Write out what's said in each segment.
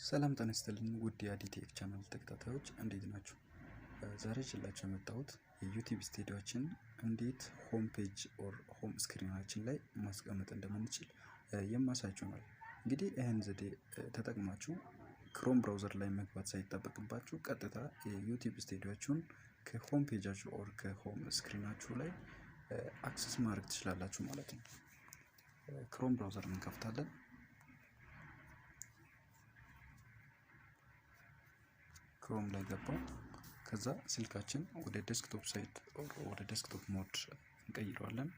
ሰላም ጤና ይስጥልኝ ውድ የአዲቴክ ቻናል ተከታታዮች እንዴት ናችሁ? ዛሬ ይዤላችሁ የመጣሁት የዩቲዩብ ስቱዲዮችን እንዴት ሆም ፔጅ ኦር ሆም ስክሪናችን ላይ ማስቀመጥ እንደምንችል የማሳያችሁ ነው። እንግዲህ ይህን ዘዴ ተጠቅማችሁ ክሮም ብራውዘር ላይ መግባት ሳይጠበቅባችሁ ቀጥታ የዩቲዩብ ስቱዲዮችን ከሆም ፔጃችሁ ኦር ከሆም ስክሪናችሁ ላይ አክሰስ ማድረግ ትችላላችሁ ማለት ነው። ክሮም ብራውዘር እንከፍታለን። ክሮም ላይ ገባው። ከዛ ስልካችን ወደ ዴስክቶፕ ሳይት ወደ ዴስክቶፕ ሞድ እንቀይረዋለን።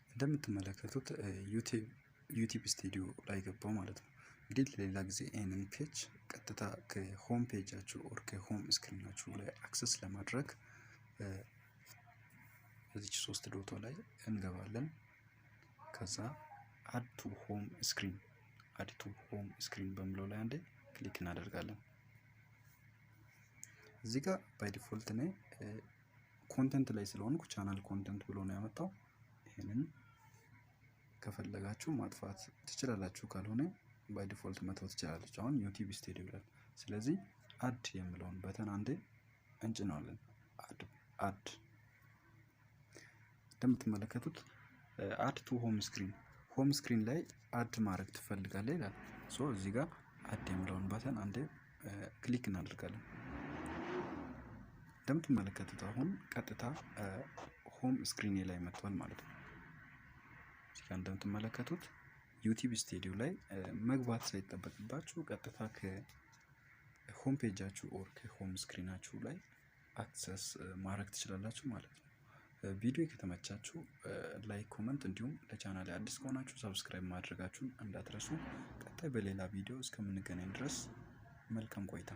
እንደምትመለከቱት ዩቲዩብ ስቱዲዮ ላይ ገባው ማለት ነው። እንግዲህ ለሌላ ጊዜ ይህንን ፔጅ ቀጥታ ከሆም ፔጃችሁ ኦር ከሆም ስክሪናችሁ ላይ አክሰስ ለማድረግ እዚች ሶስት ዶቶ ላይ እንገባለን። ከዛ አድ ቱ ሆም ስክሪን በሚለው ላይ አንዴ ክሊክ እናደርጋለን። እዚህ ጋር ባይ ዲፎልት እኔ ኮንተንት ላይ ስለሆንኩ ቻናል ኮንተንት ብሎ ነው ያመጣው። ይሄንን ከፈለጋችሁ ማጥፋት ትችላላችሁ፣ ካልሆነ ባይ ዲፎልት መተው ትችላላችሁ። አሁን ዩቲዩብ ስቱዲዮ ይላል። ስለዚህ አድ የሚለውን በተን አንዴ እንጭናለን። አድ እንደምትመለከቱት አድ ቱ ሆም ስክሪን ላይ አድ ማድረግ ትፈልጋለህ ይላል። ሶ እዚህ ጋር አድ የሚለውን በተን አንዴ ክሊክ እናደርጋለን። እንደምትመለከቱት አሁን ቀጥታ ሆም ስክሪን ላይ መጥቷል ማለት ነው። እዚህ ጋር እንደምትመለከቱት ዩቲዩብ ስቱዲዮ ላይ መግባት ሳይጠበቅባችሁ ቀጥታ ከሆም ፔጃችሁ ኦር ከሆም ስክሪናችሁ ላይ አክሰስ ማድረግ ትችላላችሁ ማለት ነው። ቪዲዮ ከተመቻችሁ ላይክ፣ ኮመንት እንዲሁም ለቻናሌ አዲስ ከሆናችሁ ሰብስክራይብ ማድረጋችሁን እንዳትረሱ። ቀጣይ በሌላ ቪዲዮ እስከምንገናኝ ድረስ መልካም ቆይታ።